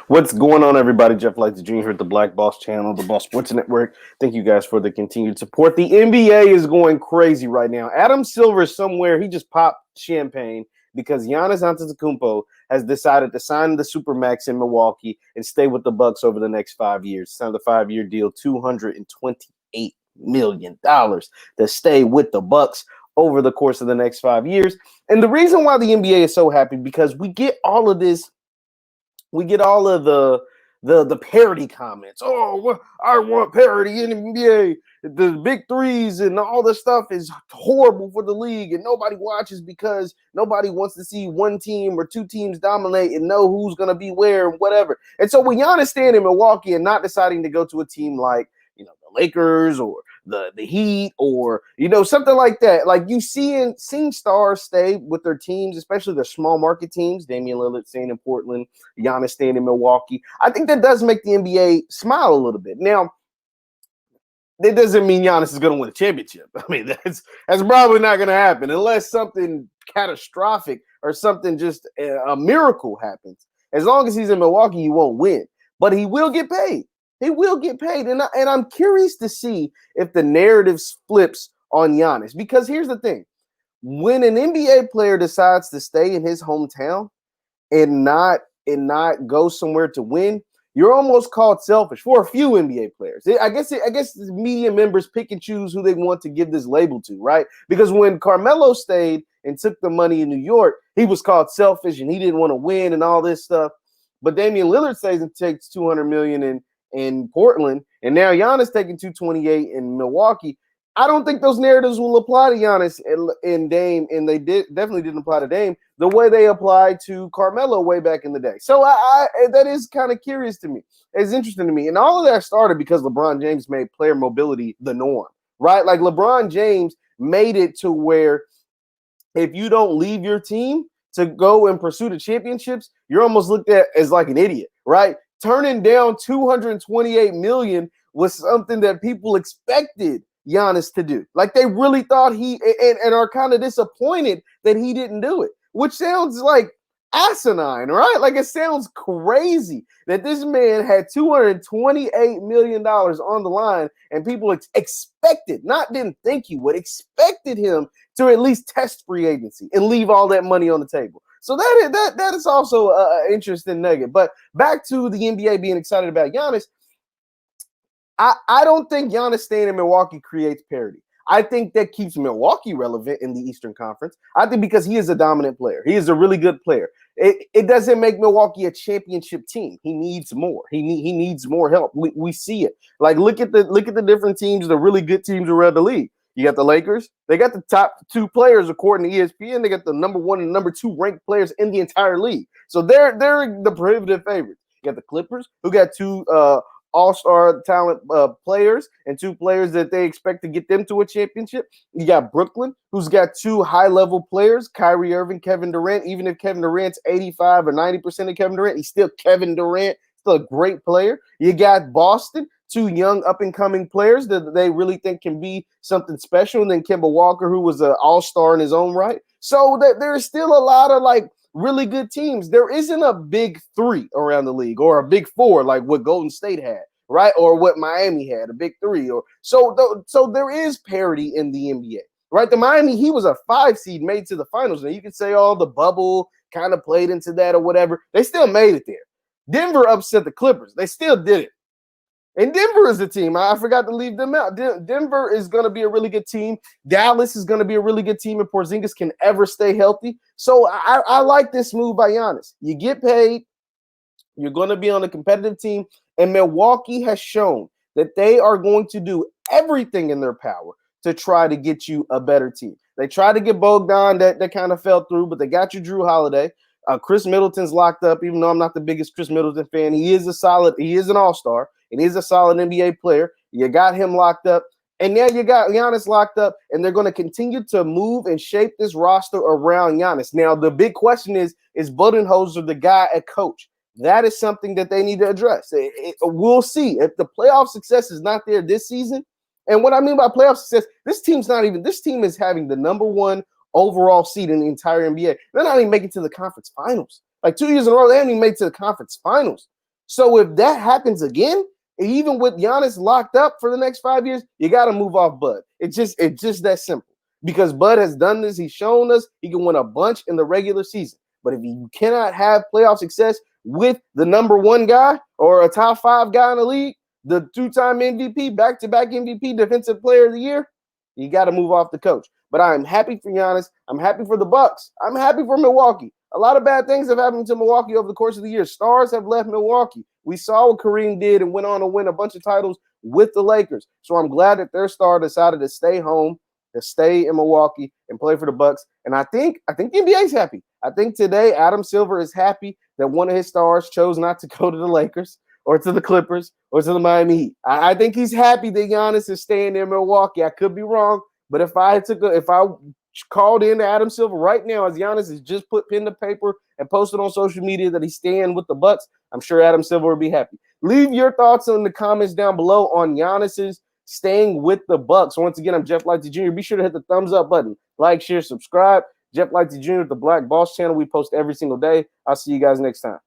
What's going on, everybody? Jeff Lightsy Jr. here at the Black Boss Channel, the Boss Sports Network. Thank you guys for the continued support. The NBA is going crazy right now. Adam Silver is somewhere. He just popped champagne because Giannis Antetokounmpo has decided to sign the Supermax in Milwaukee and stay with the Bucks over the next 5 years. Signed a 5-year deal, $228 million to stay with the Bucks over the course of the next 5 years. And the reason why the NBA is so happy because we get all of this. We get all of the parody comments. Oh, I want parody in the NBA. The big threes and all this stuff is horrible for the league, and nobody watches because nobody wants to see one team or two teams dominate and know who's going to be where and whatever. And so when Giannis staying in Milwaukee and not deciding to go to a team like the Lakers or the Heat or something like that, like you seeing stars stay with their teams, especially their small market teams. Damian Lillard staying in Portland, Giannis staying in Milwaukee. I think that does make the NBA smile a little bit. Now, that doesn't mean Giannis is going to win a championship. I mean, that's probably not going to happen unless something catastrophic or something just a miracle happens. As long as he's in Milwaukee, he won't win, but he will get paid. He will get paid, and I'm curious to see if the narrative flips on Giannis. Because here's the thing. When an NBA player decides to stay in his hometown and not go somewhere to win, you're almost called selfish for a few NBA players. I guess the media members pick and choose who they want to give this label to, right? Because when Carmelo stayed and took the money in New York, he was called selfish and he didn't want to win and all this stuff. But Damian Lillard stays and takes $200 million in Portland, and now Giannis taking 228 in Milwaukee. I don't think those narratives will apply to Giannis and Dame, and they definitely didn't apply to Dame the way they applied to Carmelo way back in the day. So I that is kind of curious to me. It's interesting to me, and all of that started because LeBron James made player mobility the norm, right? Like LeBron James made it to where if you don't leave your team to go and pursue the championships, you're almost looked at as like an idiot, right? Turning down $228 million was something that people expected Giannis to do. Like they really thought and are kind of disappointed that he didn't do it, which sounds like asinine, right? Like it sounds crazy that this man had $228 million on the line and people expected, not didn't think he would, expected him to at least test free agency and leave all that money on the table. So that is also an interesting nugget. But back to the NBA being excited about Giannis, I don't think Giannis staying in Milwaukee creates parity. I think that keeps Milwaukee relevant in the Eastern Conference. I think because he is a dominant player. He is a really good player. It doesn't make Milwaukee a championship team. He needs more. He needs more help. We see it. Like look at the different teams, the really good teams around the league. You got the Lakers. They got the top two players according to ESPN. They got the number 1 and number 2 ranked players in the entire league. So they're the prohibitive favorites. You got the Clippers, who got 2 all-star talent players and 2 players that they expect to get them to a championship. You got Brooklyn, who's got 2 high-level players, Kyrie Irving, Kevin Durant. Even if Kevin Durant's 85 or 90% of Kevin Durant, he's still Kevin Durant, still a great player. You got Boston, 2 young up-and-coming players that they really think can be something special. And then Kemba Walker, who was an all-star in his own right. So there's still a lot of, like, really good teams. There isn't a big 3 around the league or a big 4 like what Golden State had, right? Or what Miami had, a big 3. Or so there is parity in the NBA, right? The Miami, he was a 5 seed made to the finals. Now you can say, oh, the bubble kind of played into that or whatever. They still made it there. Denver upset the Clippers. They still did it. And Denver is a team. I forgot to leave them out. Denver is going to be a really good team. Dallas is going to be a really good team if Porzingis can ever stay healthy. So I like this move by Giannis. You get paid. You're going to be on a competitive team. And Milwaukee has shown that they are going to do everything in their power to try to get you a better team. They tried to get Bogdan. That kind of fell through, but they got you Drew Holiday. Chris Middleton's locked up, even though I'm not the biggest Chris Middleton fan. He is an all-star, and he's a solid NBA player. You got him locked up, and now you got Giannis locked up, and they're going to continue to move and shape this roster around Giannis. Now, the big question is Budenholzer the guy at coach? That is something that they need to address. We'll see. If the playoff success is not there this season, and what I mean by playoff success, this team is having the number 1 overall seed in the entire NBA. They're not even making it to the conference finals. Like 2 years in a row, they haven't even made it to the conference finals. So if that happens again, even with Giannis locked up for the next 5 years, you got to move off Bud. It's just that simple. Because Bud has done this. He's shown us he can win a bunch in the regular season. But if you cannot have playoff success with the number one guy or a top 5 guy in the league, the 2-time MVP, back-to-back MVP, Defensive Player of the Year, you got to move off the coach. But I'm happy for Giannis. I'm happy for the Bucks. I'm happy for Milwaukee. A lot of bad things have happened to Milwaukee over the course of the year. Stars have left Milwaukee. We saw what Kareem did and went on to win a bunch of titles with the Lakers. So I'm glad that their star decided to stay home, to stay in Milwaukee and play for the Bucks. And I think the NBA is happy. I think today Adam Silver is happy that one of his stars chose not to go to the Lakers or to the Clippers or to the Miami Heat. I think he's happy that Giannis is staying in Milwaukee. I could be wrong, but if I called in to Adam Silver right now as Giannis has just put pen to paper and posted on social media that he's staying with the Bucks, I'm sure Adam Silver would be happy. Leave your thoughts in the comments down below on Giannis's staying with the Bucks. Once again, I'm Jeff Lightsy Jr. Be sure to hit the thumbs up button, like, share, subscribe. Jeff Lightsy Jr. with the Black Boss channel. We post every single day. I'll see you guys next time.